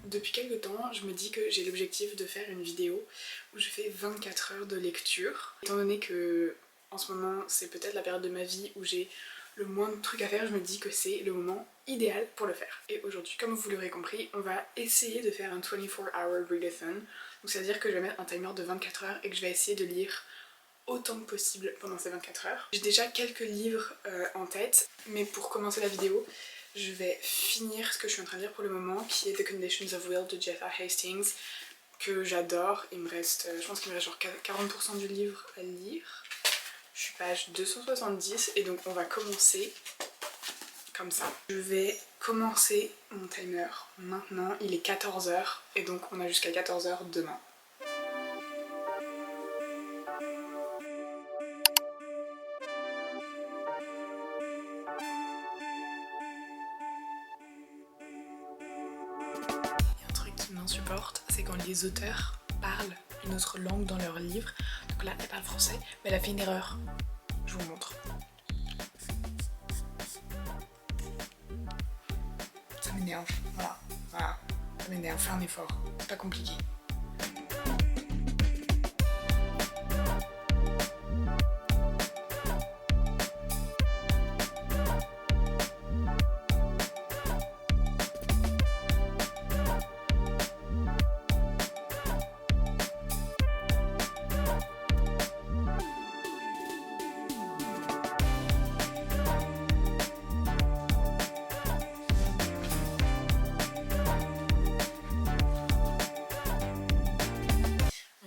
depuis quelques temps, je me dis que j'ai l'objectif de faire une vidéo où je fais 24 heures de lecture. Étant donné que en ce moment c'est peut-être la période de ma vie où j'ai le moins de trucs à faire, je me dis que c'est le moment idéal pour le faire. Et aujourd'hui, comme vous l'aurez compris, on va essayer de faire un 24-hour readathon. Donc c'est à dire que je vais mettre un timer de 24 heures et que je vais essayer de lire autant que possible pendant ces 24 heures. J'ai déjà quelques livres en tête, mais pour commencer la vidéo, je vais finir ce que je suis en train de lire pour le moment, qui est The Conditions of Will de Jeffa Hastings, que j'adore. Il me reste, je pense qu'il me reste genre 40% du livre à lire. Je suis page 270 et donc on va commencer comme ça. Je vais commencer mon timer maintenant, il est 14 h et donc on a jusqu'à 14 h demain. Un truc qui m'insupporte, c'est quand les auteurs parlent une autre langue dans leur livre. Donc là, elle parle français, mais elle a fait une erreur. Je vous montre. Ça m'énerve, voilà. Ça m'énerve, fais un effort, c'est pas compliqué.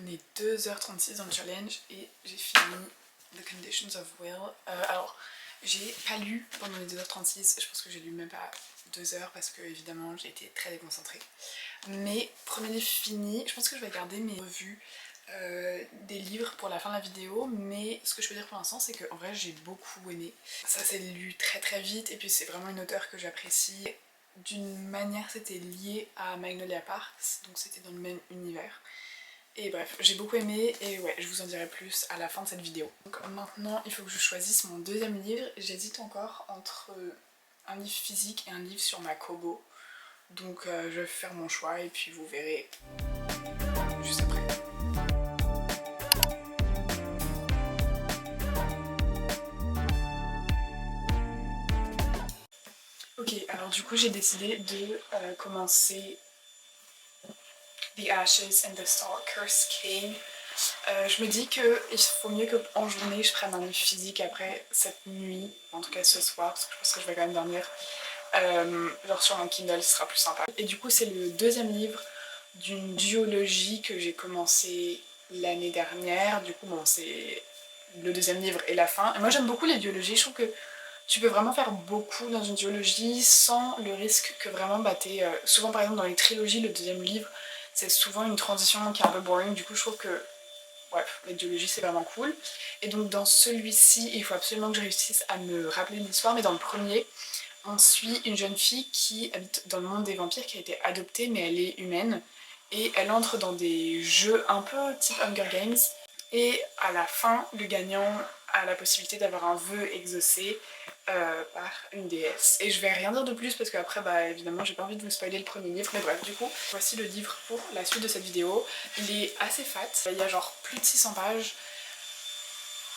On est 2h36 dans le challenge et j'ai fini The Conditions of Will. Alors, j'ai pas lu pendant les 2h36, je pense que j'ai lu même pas 2 heures parce que évidemment j'ai été très déconcentrée. Mais premier livre fini, je pense que je vais garder mes revues des livres pour la fin de la vidéo, mais ce que je peux dire pour l'instant c'est qu'en vrai j'ai beaucoup aimé. Ça s'est lu très très vite et puis c'est vraiment une auteure que j'apprécie. D'une manière c'était lié à Magnolia Parks, donc c'était dans le même univers. Et bref, j'ai beaucoup aimé et ouais, je vous en dirai plus à la fin de cette vidéo. Donc maintenant, il faut que je choisisse mon deuxième livre. J'hésite encore entre un livre physique et un livre sur ma Kobo. Donc je vais faire mon choix et puis vous verrez juste après. Ok, alors du coup j'ai décidé de commencer The Ashes and the Star Curse King. Je me dis qu'il faut mieux qu'en journée je prenne un livre physique après cette nuit, en tout cas ce soir, parce que je pense que je vais quand même dormir. Genre sur un Kindle, ce sera plus sympa. Et du coup c'est le deuxième livre d'une duologie que j'ai commencé l'année dernière. Du coup bon, c'est le deuxième livre et la fin. Et moi j'aime beaucoup les duologies, je trouve que tu peux vraiment faire beaucoup dans une duologie sans le risque que vraiment t'es... souvent par exemple dans les trilogies, le deuxième livre c'est souvent une transition qui est un peu boring, du coup je trouve que bref, la duologie c'est vraiment cool. Et donc dans celui-ci, il faut absolument que je réussisse à me rappeler l'histoire, mais dans le premier, on suit une jeune fille qui habite dans le monde des vampires, qui a été adoptée mais elle est humaine. Et elle entre dans des jeux un peu type Hunger Games. Et à la fin, le gagnant a la possibilité d'avoir un vœu exaucé par une déesse. Et je vais rien dire de plus parce qu'après, bah évidemment, j'ai pas envie de vous spoiler le premier livre. Mais bref, du coup, voici le livre pour la suite de cette vidéo. Il est assez fat, il y a genre plus de 600 pages.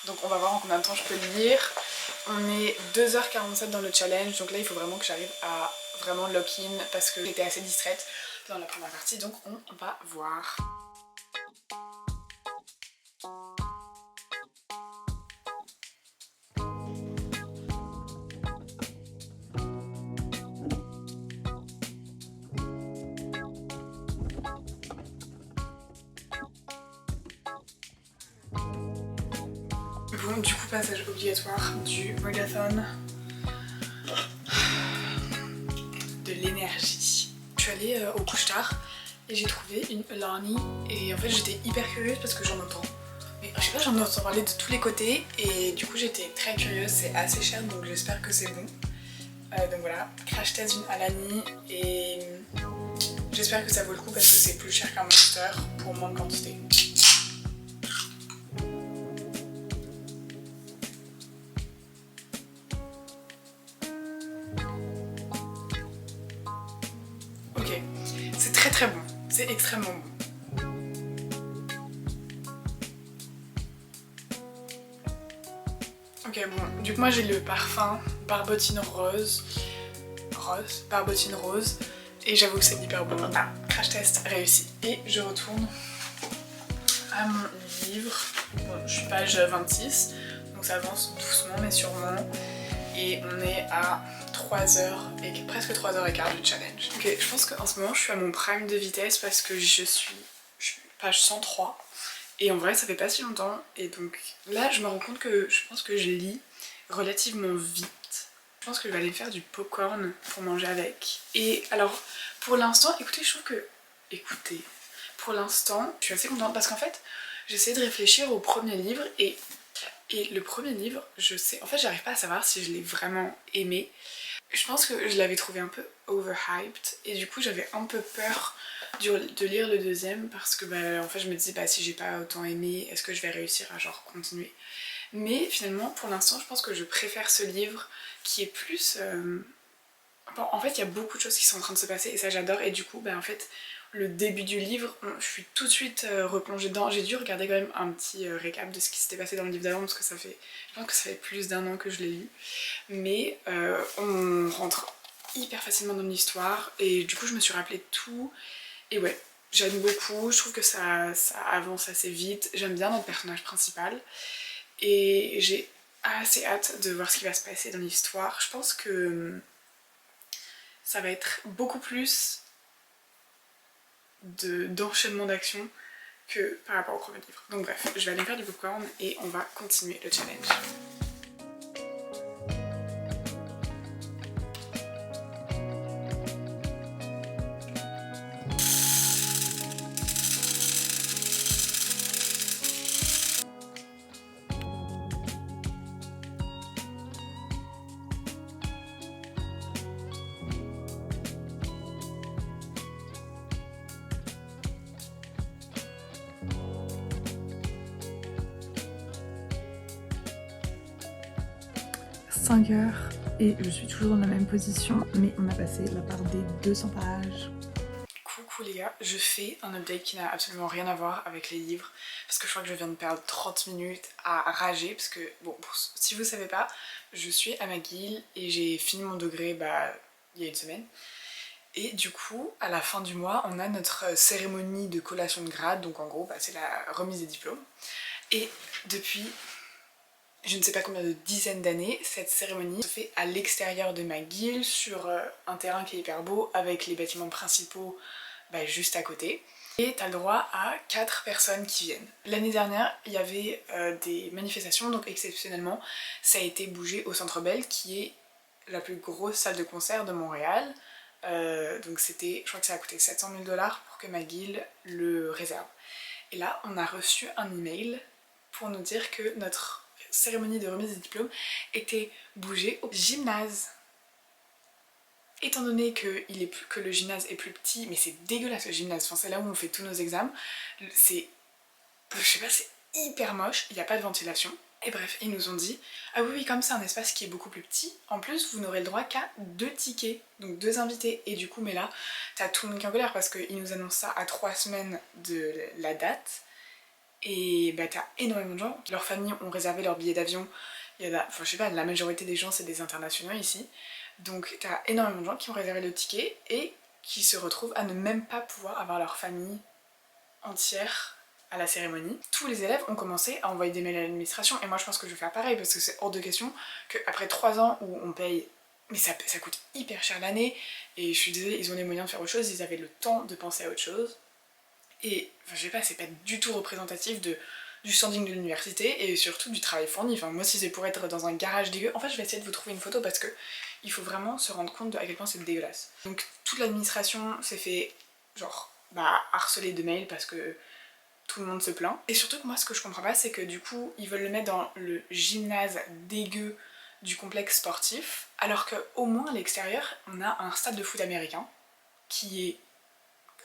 Donc on va voir en combien de temps je peux le lire. On est 2h47 dans le challenge, donc là il faut vraiment que j'arrive à vraiment lock-in parce que j'étais assez distraite dans la première partie, donc on va voir. Bon, du coup, passage obligatoire du readathon. De l'énergie. Je suis allée au couche-tard et j'ai trouvé une Alani et en fait j'étais hyper curieuse parce que j'en entends. Mais je sais pas, j'en entends parler de tous les côtés et du coup j'étais très curieuse, c'est assez cher donc j'espère que c'est bon. Donc voilà, crash test d'une Alani et j'espère que ça vaut le coup parce que c'est plus cher qu'un Monster pour moins de quantité. très très bon, c'est extrêmement bon. Ok bon, du coup moi j'ai le parfum Barbotine Rose, Barbotine Rose, et j'avoue que c'est hyper bon. Ah, crash test réussi. Et je retourne à mon livre. Bon, je suis page 26, donc ça avance doucement mais sûrement. Et on est à 3h et presque 3h15 du challenge. Ok, je pense qu'en ce moment je suis à mon prime de vitesse parce que je suis page 103. Et en vrai ça fait pas si longtemps. Et donc là je me rends compte que je pense que je lis relativement vite. Je pense que je vais aller faire du popcorn pour manger avec. Et alors pour l'instant, écoutez, je trouve que... Écoutez, pour l'instant je suis assez contente parce qu'en fait j'essaie de réfléchir au premier livre et le premier livre, je sais, en fait j'arrive pas à savoir si je l'ai vraiment aimé. Je pense que je l'avais trouvé un peu overhyped et du coup j'avais un peu peur de lire le deuxième parce que bah, en fait je me disais bah si j'ai pas autant aimé, est-ce que je vais réussir à genre continuer. Mais finalement pour l'instant je pense que je préfère ce livre qui est plus... Bon, en fait il y a beaucoup de choses qui sont en train de se passer et ça j'adore et du coup bah en fait le début du livre, je suis tout de suite replongée dedans. J'ai dû regarder quand même un petit récap de ce qui s'était passé dans le livre d'avant parce que ça fait, je pense que ça fait plus d'1 an que je l'ai lu. Mais on rentre hyper facilement dans l'histoire et du coup je me suis rappelé de tout. Et ouais, j'aime beaucoup, je trouve que ça avance assez vite. J'aime bien notre personnage principal et j'ai assez hâte de voir ce qui va se passer dans l'histoire. Je pense que ça va être beaucoup plus d'enchaînement d'action que par rapport au premier livre. Donc bref, je vais aller faire du popcorn et on va continuer le challenge. Et je suis toujours dans la même position, mais on a passé la part des 200 pages. Coucou les gars, je fais un update qui n'a absolument rien à voir avec les livres parce que je crois que je viens de perdre 30 minutes à rager parce que, bon, si vous savez pas, je suis à McGill et j'ai fini mon degré bah, il y a une semaine. Et du coup, à la fin du mois, on a notre cérémonie de collation de grade, donc en gros, bah, c'est la remise des diplômes. Et depuis... je ne sais pas combien de dizaines d'années, cette cérémonie se fait à l'extérieur de McGill, sur un terrain qui est hyper beau, avec les bâtiments principaux bah, juste à côté. Et t'as le droit à 4 personnes qui viennent. L'année dernière, il y avait des manifestations, donc exceptionnellement, ça a été bougé au Centre Bell, qui est la plus grosse salle de concert de Montréal. Donc c'était, je crois que ça a coûté 700 000 $ pour que McGill le réserve. Et là, on a reçu un email pour nous dire que notre cérémonie de remise des diplômes était bougée au gymnase. Étant donné que le gymnase est plus petit, mais c'est dégueulasse le gymnase, enfin, c'est là où on fait tous nos examens, c'est, je sais pas, c'est hyper moche, il n'y a pas de ventilation. Et bref, ils nous ont dit, ah oui, comme c'est un espace qui est beaucoup plus petit, en plus vous n'aurez le droit qu'à 2 tickets, donc 2 invités. Et du coup, mais là, t'as tout le monde qui est en colère parce qu'ils nous annoncent ça à 3 semaines de la date. Et bah t'as énormément de gens, leurs familles ont réservé leur billet d'avion. Il y a, enfin je sais pas, la majorité des gens c'est des internationaux ici. Donc t'as énormément de gens qui ont réservé le ticket et qui se retrouvent à ne même pas pouvoir avoir leur famille entière à la cérémonie. Tous les élèves ont commencé à envoyer des mails à l'administration et moi je pense que je vais faire pareil parce que c'est hors de question qu'après 3 ans où on paye, mais ça coûte hyper cher l'année et je suis désolée, ils ont les moyens de faire autre chose, ils avaient le temps de penser à autre chose. Et enfin, je sais pas, c'est pas du tout représentatif du standing de l'université et surtout du travail fourni. Enfin, moi, si c'est pour être dans un garage dégueu, en fait, je vais essayer de vous trouver une photo parce que il faut vraiment se rendre compte à quel point c'est dégueulasse. Donc, toute l'administration s'est fait, genre, bah, harceler de mails parce que tout le monde se plaint. Et surtout que moi, ce que je comprends pas, c'est que du coup, ils veulent le mettre dans le gymnase dégueu du complexe sportif, alors qu'au moins à l'extérieur, on a un stade de foot américain qui est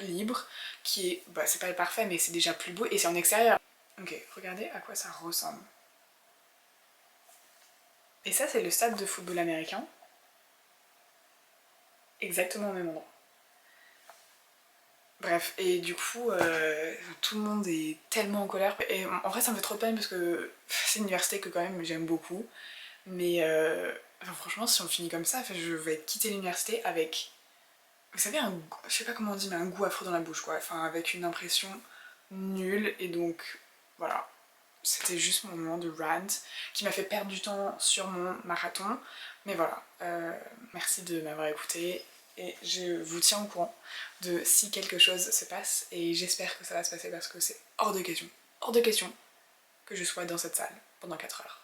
libre, qui est, bah c'est pas parfait mais c'est déjà plus beau et c'est en extérieur. Ok, regardez à quoi ça ressemble. Et ça c'est le stade de football américain, exactement au même endroit. Bref, et du coup, tout le monde est tellement en colère. Et en vrai, ça me fait trop de peine parce que c'est une université que quand même j'aime beaucoup. Mais enfin, franchement, si on finit comme ça, je vais quitter l'université avec, vous savez, je sais pas comment on dit, mais un goût affreux dans la bouche, quoi. Enfin, avec une impression nulle. Et donc, voilà. C'était juste mon moment de rant qui m'a fait perdre du temps sur mon marathon. Mais voilà, merci de m'avoir écouté et je vous tiens au courant de si quelque chose se passe et j'espère que ça va se passer parce que c'est hors de question que je sois dans cette salle pendant 4 heures.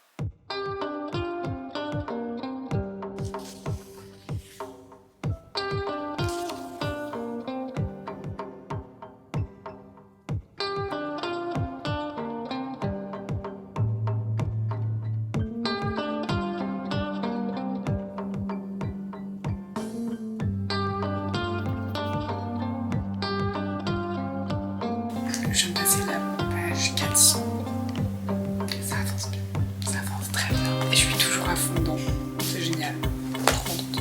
Je viens de passer la page 400. Ça avance bien, ça avance très bien. Et je suis toujours à fond dedans. C'est génial. Trop contente.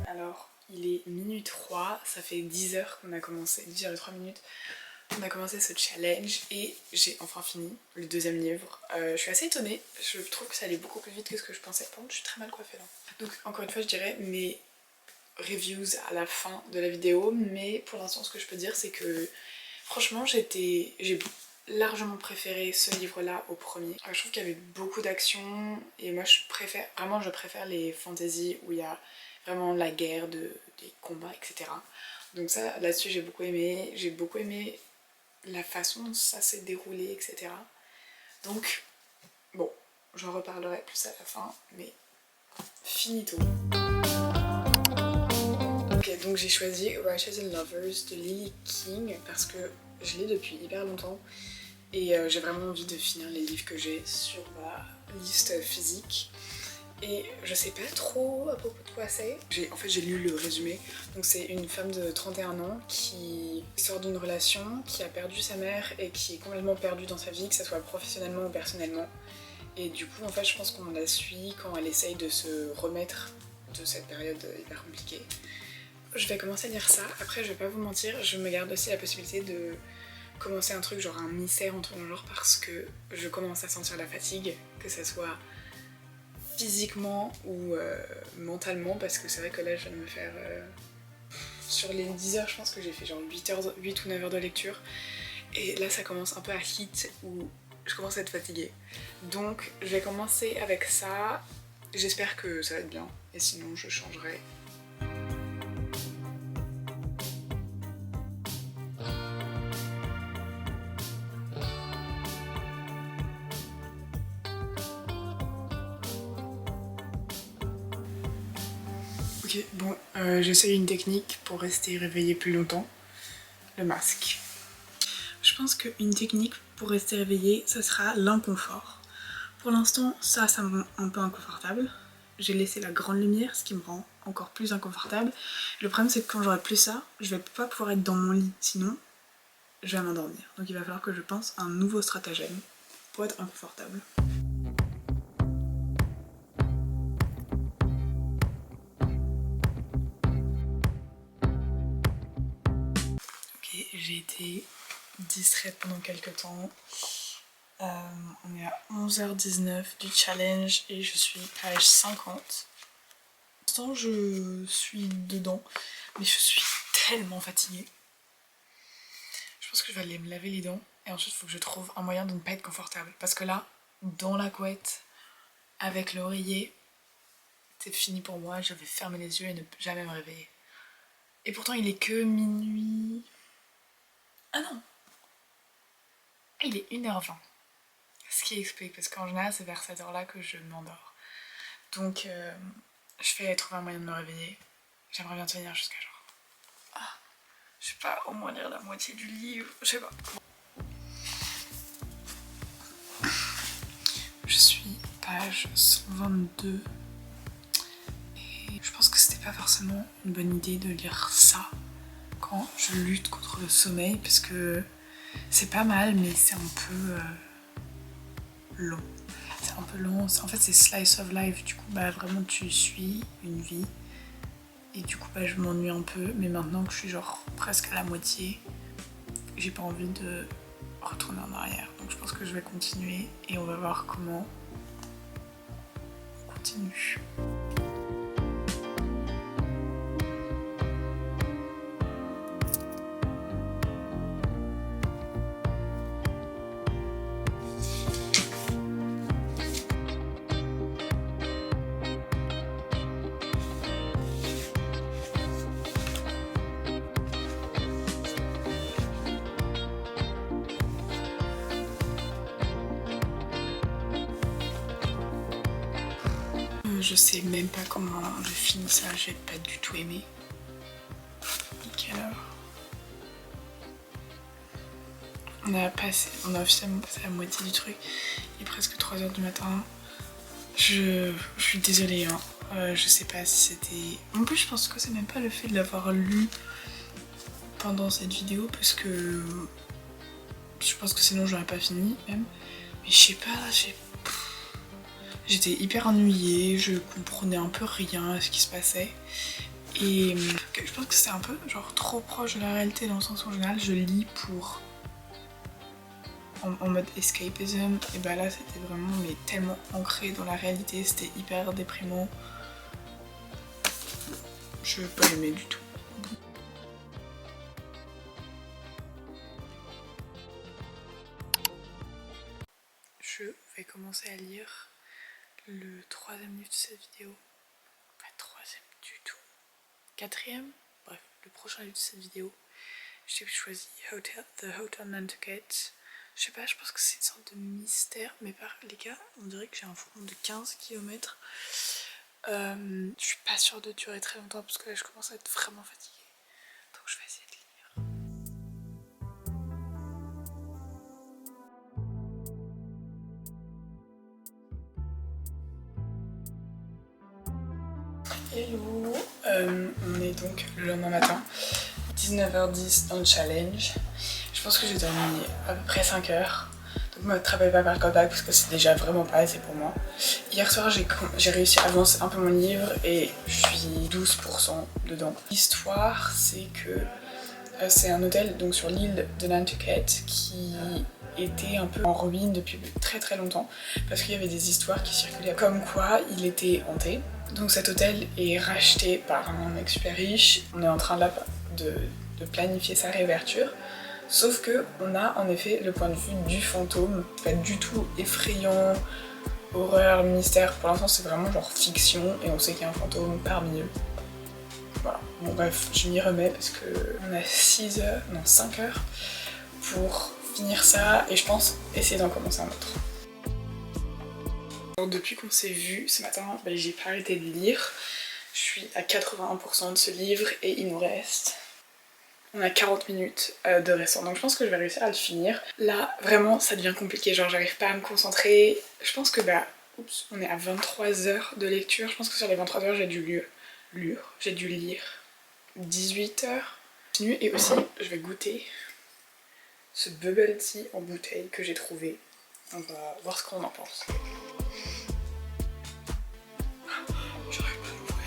Alors, il est minuit 3, ça fait 10 heures qu'on a commencé, 10 heures et 3 minutes. On a commencé ce challenge et j'ai enfin fini le deuxième livre. Je suis assez étonnée, je trouve que ça allait beaucoup plus vite que ce que je pensais. Par contre, je suis très mal coiffée là. Donc, encore une fois, je dirais mes reviews à la fin de la vidéo, mais pour l'instant, ce que je peux dire, c'est que franchement, j'ai largement préféré ce livre-là au premier. Je trouve qu'il y avait beaucoup d'action et moi, je préfère les fantasy où il y a vraiment la guerre, des combats, etc. Donc ça, là-dessus, j'ai beaucoup aimé la façon dont ça s'est déroulé, etc. Donc, bon, j'en reparlerai plus à la fin, mais finito. Ok, donc j'ai choisi Righteous and Lovers de Lily King parce que je l'ai depuis hyper longtemps et j'ai vraiment envie de finir les livres que j'ai sur ma liste physique. Et je sais pas trop à propos de quoi c'est. En fait, j'ai lu le résumé. Donc c'est une femme de 31 ans qui sort d'une relation, qui a perdu sa mère et qui est complètement perdue dans sa vie, que ce soit professionnellement ou personnellement. Et du coup, en fait, je pense qu'on la suit quand elle essaye de se remettre de cette période hyper compliquée. Je vais commencer à lire ça. Après, je vais pas vous mentir, je me garde aussi la possibilité de commencer un truc genre un mystère en tout genre parce que je commence à sentir la fatigue, que ça soit physiquement ou mentalement, parce que c'est vrai que là je viens de me faire sur les 10 heures, je pense que j'ai fait genre 8 ou 9 heures de lecture et là ça commence un peu à hit où je commence à être fatiguée, donc je vais commencer avec ça. J'espère que ça va être bien et sinon je changerai. Ok, bon, j'essaye une technique pour rester réveillée plus longtemps, le masque. Je pense qu'une technique pour rester réveillée, ce sera l'inconfort. Pour l'instant, ça me rend un peu inconfortable. J'ai laissé la grande lumière, ce qui me rend encore plus inconfortable. Le problème, c'est que quand j'aurai plus ça, je vais pas pouvoir être dans mon lit, sinon je vais m'endormir. Donc il va falloir que je pense à un nouveau stratagème pour être inconfortable. Ok, j'ai été distraite pendant quelques temps. On est à 11h19 du challenge et je suis page 50. Pour l'instant, je suis dedans, mais je suis tellement fatiguée. Je pense que je vais aller me laver les dents et ensuite il faut que je trouve un moyen de ne pas être confortable. Parce que là, dans la couette, avec l'oreiller, c'est fini pour moi, je vais fermer les yeux et ne jamais me réveiller. Et pourtant il est que minuit... Ah non! Il est 1h20. Ce qui explique, parce qu'en général c'est vers cette heure-là que je m'endors. Donc je vais trouver un moyen de me réveiller. J'aimerais bien tenir jusqu'à genre... Ah, je sais pas, au moins lire la moitié du livre, je sais pas. page 122. Et je pense que c'était pas forcément une bonne idée de lire ça quand je lutte contre le sommeil, parce que c'est pas mal, mais c'est un peu long. C'est un peu long, en fait c'est slice of life, du coup vraiment tu suis une vie. Et du coup je m'ennuie un peu, mais maintenant que je suis genre presque à la moitié, j'ai pas envie de retourner en arrière. Donc je pense que je vais continuer et on va voir comment on continue. Je sais même pas comment je finis ça, j'ai pas du tout aimé. Quelle heure? On a officiellement passé la moitié du truc. Il est presque 3h du matin. Je suis désolée, hein. Je sais pas si c'était... En plus je pense que c'est même pas le fait de l'avoir lu pendant cette vidéo, parce que je pense que sinon j'aurais pas fini même. Mais je sais pas, j'étais hyper ennuyée, je comprenais un peu rien à ce qui se passait. Et je pense que c'était un peu genre trop proche de la réalité, dans le sens où en général je lis pour... en mode escapism, et là c'était vraiment mais tellement ancré dans la réalité, c'était hyper déprimant. Je n'ai pas aimé du tout. Je vais commencer à lire le 3e livre de cette vidéo. Pas 3e du tout. 4e? Bref, le prochain livre de cette vidéo. J'ai choisi The Hotel Nantucket. Je sais pas, je pense que c'est une sorte de mystère, mais les gars, on dirait que j'ai un front de 15 km. Je suis pas sûre de durer très longtemps parce que là je commence à être vraiment fatiguée. Donc je vais essayer de lire. Hello, on est donc le lendemain matin, 19h10 dans le challenge. Je pense que j'ai dormi à peu près 5 heures. Donc me travaille pas par le callback parce que c'est déjà vraiment pas assez pour moi. Hier soir j'ai réussi à avancer un peu mon livre et je suis 12% dedans. L'histoire c'est que c'est un hôtel donc sur l'île de Nantucket qui était un peu en ruine depuis très très longtemps parce qu'il y avait des histoires qui circulaient comme quoi il était hanté. Donc cet hôtel est racheté par un mec super riche. On est en train là de planifier sa réouverture. Sauf que on a en effet le point de vue du fantôme, pas du tout effrayant, horreur, mystère. Pour l'instant c'est vraiment genre fiction et on sait qu'il y a un fantôme parmi eux. Voilà, bon bref, je m'y remets parce que on a 5 heures pour finir ça et je pense essayer d'en commencer un autre. Alors, depuis qu'on s'est vu ce matin, j'ai pas arrêté de lire. Je suis à 81% de ce livre et il nous reste... On a 40 minutes de restant, donc je pense que je vais réussir à le finir. Là, vraiment, ça devient compliqué, genre j'arrive pas à me concentrer. Je pense que oups, on est à 23 heures de lecture. Je pense que sur les 23 heures, j'ai dû lire 18 heures. Et aussi, je vais goûter ce bubble tea en bouteille que j'ai trouvé. On va voir ce qu'on en pense. J'arrive pas à l'ouvrir.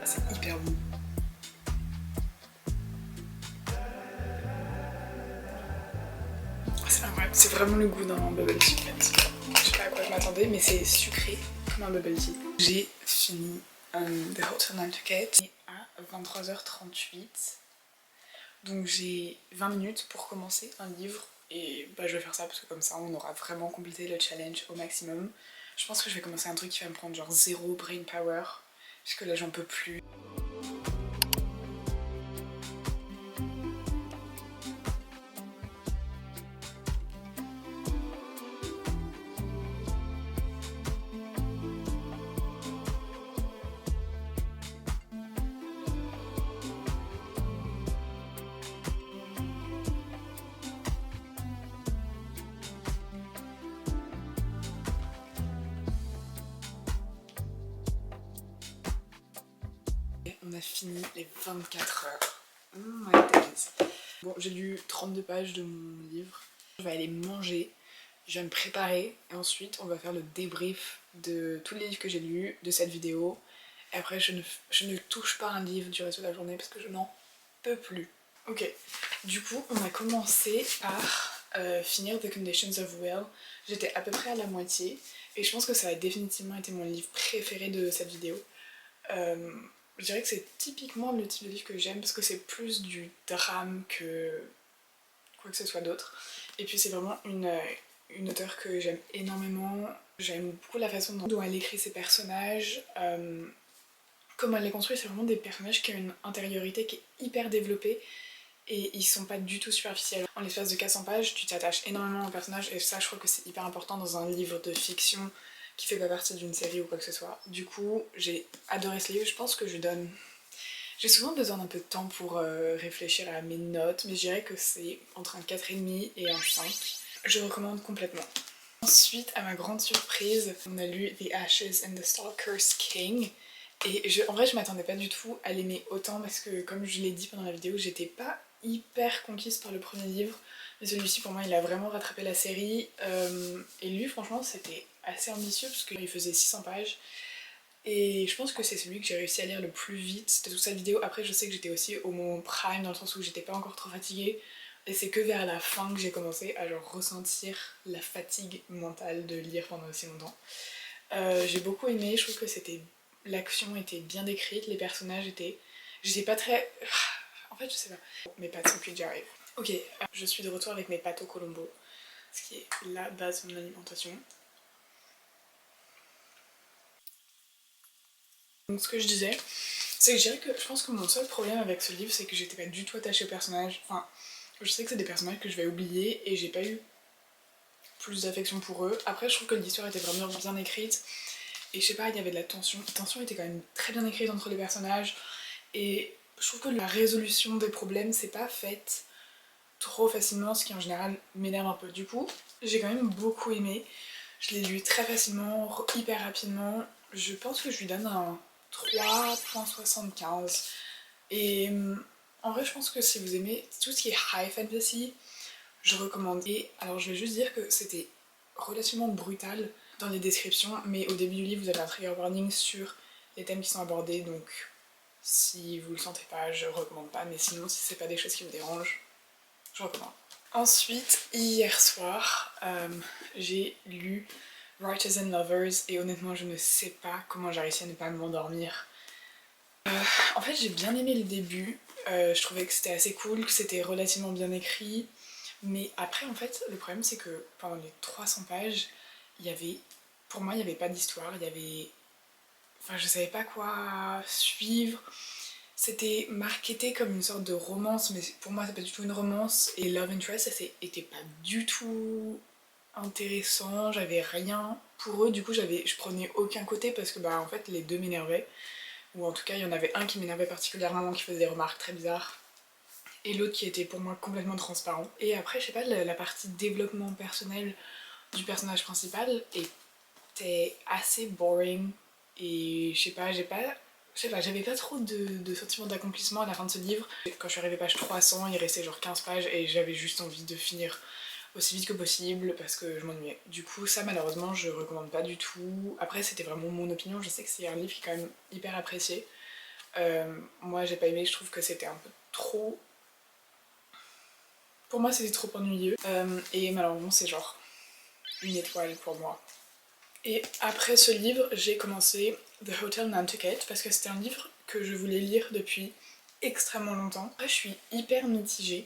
C'est hyper bon. C'est incroyable, c'est vraiment le goût d'un bubble tea en fait. Je sais pas à quoi je m'attendais, mais c'est sucré comme un bubble tea. J'ai fini The Hotel Nantucket à 23h38. Donc j'ai 20 minutes pour commencer un livre Et bah je vais faire ça parce que comme ça on aura vraiment complété le challenge au maximum. Je pense que je vais commencer un truc qui va me prendre genre 0 brain power, parce que là j'en peux plus. On a fini les 24 heures. Oh my days. Bon, j'ai lu 32 pages de mon livre. Je vais aller manger, je vais me préparer et ensuite on va faire le débrief de tous les livres que j'ai lus, de cette vidéo. Et après je ne touche pas un livre du reste de la journée parce que je n'en peux plus. Ok, du coup on a commencé par finir The Conditions of Will. J'étais à peu près à la moitié et je pense que ça a définitivement été mon livre préféré de cette vidéo. Je dirais que c'est typiquement le type de livre que j'aime parce que c'est plus du drame que quoi que ce soit d'autre. Et puis c'est vraiment une auteure que j'aime énormément. J'aime beaucoup la façon dont elle écrit ses personnages. Comment elle les construit, c'est vraiment des personnages qui ont une intériorité qui est hyper développée et ils sont pas du tout superficiels. En l'espace de 400 pages, tu t'attaches énormément aux personnages et ça je crois que c'est hyper important dans un livre de fiction qui fait pas partie d'une série ou quoi que ce soit. Du coup, j'ai adoré ce livre, je pense que je donne... J'ai souvent besoin d'un peu de temps pour réfléchir à mes notes, mais je dirais que c'est entre un 4,5 et un 5. Je recommande complètement. Ensuite, à ma grande surprise, on a lu The Ashes and the Stalker's King. Et en vrai, je m'attendais pas du tout à l'aimer autant parce que, comme je l'ai dit pendant la vidéo, j'étais pas hyper conquise par le premier livre. Mais celui-ci, pour moi, il a vraiment rattrapé la série. Et lui, franchement, c'était assez ambitieux parce qu'il faisait 600 pages. Et je pense que c'est celui que j'ai réussi à lire le plus vite de toute cette vidéo. Après, je sais que j'étais aussi au moment prime, dans le sens où j'étais pas encore trop fatiguée. Et c'est que vers la fin que j'ai commencé à genre ressentir la fatigue mentale de lire pendant aussi longtemps. J'ai beaucoup aimé, je trouve que c'était... L'action était bien décrite, les personnages étaient... J'étais pas très... En fait, je sais pas. Mes pâtes sont cuites, j'arrive. Ok, je suis de retour avec mes pâtes au Colombo, ce qui est la base de mon alimentation. Donc ce que je disais, c'est que je dirais que je pense que mon seul problème avec ce livre, c'est que j'étais pas du tout attachée aux personnages. Enfin, je sais que c'est des personnages que je vais oublier et j'ai pas eu plus d'affection pour eux. Après, je trouve que l'histoire était vraiment bien écrite. Et je sais pas, il y avait de la tension. La tension était quand même très bien écrite entre les personnages. Et je trouve que la résolution des problèmes, c'est pas faite trop facilement, ce qui en général m'énerve un peu. Du coup, j'ai quand même beaucoup aimé. Je l'ai lu très facilement, hyper rapidement. Je pense que je lui donne un 3,75. Et en vrai, je pense que si vous aimez tout ce qui est high fantasy, je recommande. Et alors, je vais juste dire que c'était relativement brutal dans les descriptions, mais au début du livre, vous avez un trigger warning sur les thèmes qui sont abordés, donc si vous le sentez pas, je recommande pas, mais sinon, si c'est pas des choses qui vous dérangent, je recommande. Ensuite, hier soir, j'ai lu Writers and Lovers et honnêtement, je ne sais pas comment j'ai réussi à ne pas m'endormir. En fait, j'ai bien aimé le début, je trouvais que c'était assez cool, que c'était relativement bien écrit, mais après, en fait, le problème c'est que pendant les 300 pages, il y avait, pour moi, il n'y avait pas d'histoire, il y avait... Enfin, je savais pas quoi suivre. C'était marketé comme une sorte de romance, mais pour moi, c'est pas du tout une romance. Et Love Interest, ça était pas du tout intéressant, j'avais rien pour eux, du coup, je prenais aucun côté parce que, bah, en fait, les deux m'énervaient. Ou en tout cas, il y en avait un qui m'énervait particulièrement, qui faisait des remarques très bizarres. Et l'autre qui était pour moi complètement transparent. Et après, je sais pas, la partie développement personnel du personnage principal était assez boring. Et je sais pas, j'avais pas trop de sentiment d'accomplissement à la fin de ce livre. Quand je suis arrivée page 300, il restait genre 15 pages et j'avais juste envie de finir aussi vite que possible parce que je m'ennuyais. Du coup, ça malheureusement, je recommande pas du tout. Après, c'était vraiment mon opinion, je sais que c'est un livre qui est quand même hyper apprécié. Moi, j'ai pas aimé, je trouve que c'était un peu trop... Pour moi, c'était trop ennuyeux. Et malheureusement, c'est genre une étoile pour moi. Et après ce livre, j'ai commencé The Hotel Nantucket parce que c'était un livre que je voulais lire depuis extrêmement longtemps. Après, je suis hyper mitigée.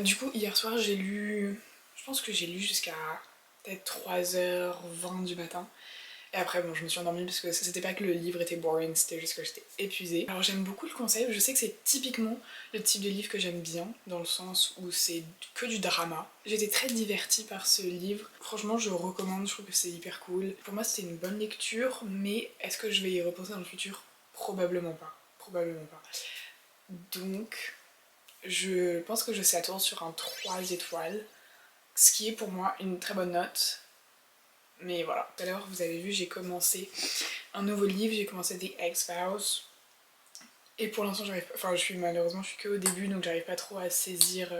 Du coup, hier soir, j'ai lu pense que j'ai lu jusqu'à peut-être 3h20 du matin. Et après, bon, je me suis endormie parce que c'était pas que le livre était boring, c'était juste que j'étais épuisée. Alors j'aime beaucoup le concept, je sais que c'est typiquement le type de livre que j'aime bien, dans le sens où c'est que du drama. J'étais très divertie par ce livre, franchement je recommande, je trouve que c'est hyper cool. Pour moi c'était une bonne lecture, mais est-ce que je vais y repenser dans le futur? Probablement pas, probablement pas. Donc, je pense que je s'attends sur un 3 étoiles, ce qui est pour moi une très bonne note. Mais voilà, tout à l'heure vous avez vu, j'ai commencé un nouveau livre, j'ai commencé The X-Files. Et pour l'instant, malheureusement, je suis que au début, donc j'arrive pas trop à saisir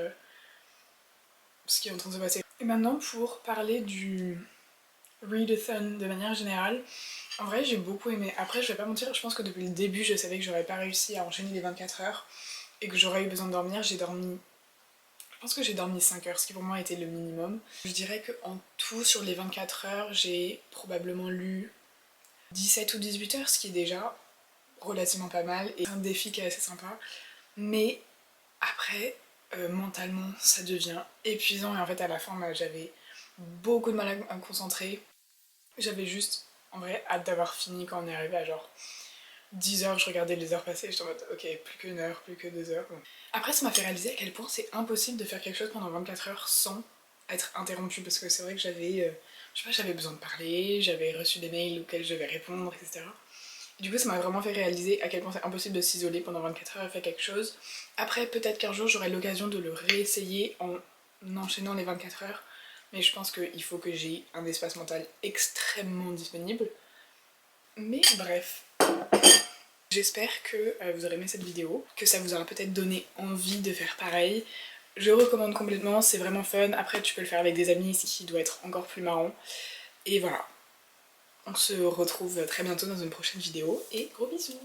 ce qui est en train de se passer. Et maintenant, pour parler du readathon de manière générale, en vrai, j'ai beaucoup aimé. Après, je vais pas mentir, je pense que depuis le début, je savais que j'aurais pas réussi à enchaîner les 24 heures et que j'aurais eu besoin de dormir. Je pense que j'ai dormi 5 heures, ce qui pour moi était le minimum. Je dirais qu'en tout, sur les 24 heures, j'ai probablement lu 17 ou 18 heures, ce qui est déjà relativement pas mal et un défi qui est assez sympa. Mais après, mentalement, ça devient épuisant et en fait, à la fin, j'avais beaucoup de mal à me concentrer. J'avais juste, en vrai, hâte d'avoir fini quand on est arrivé à genre 10 heures, je regardais les heures passer, j'étais en mode ok, plus qu'une heure, plus que 2 heures. Bon. Après, ça m'a fait réaliser à quel point c'est impossible de faire quelque chose pendant 24 heures sans être interrompu parce que c'est vrai que j'avais besoin de parler, j'avais reçu des mails auxquels je devais répondre, etc. Et du coup, ça m'a vraiment fait réaliser à quel point c'est impossible de s'isoler pendant 24 heures et faire quelque chose. Après, peut-être qu'un jour j'aurai l'occasion de le réessayer en enchaînant les 24 heures, mais je pense qu'il faut que j'ai un espace mental extrêmement disponible. Mais bref. J'espère que vous aurez aimé cette vidéo, que ça vous aura peut-être donné envie de faire pareil. Je recommande complètement, c'est vraiment fun. Après, tu peux le faire avec des amis, ce qui doit être encore plus marrant. Et voilà. On se retrouve très bientôt dans une prochaine vidéo et gros bisous!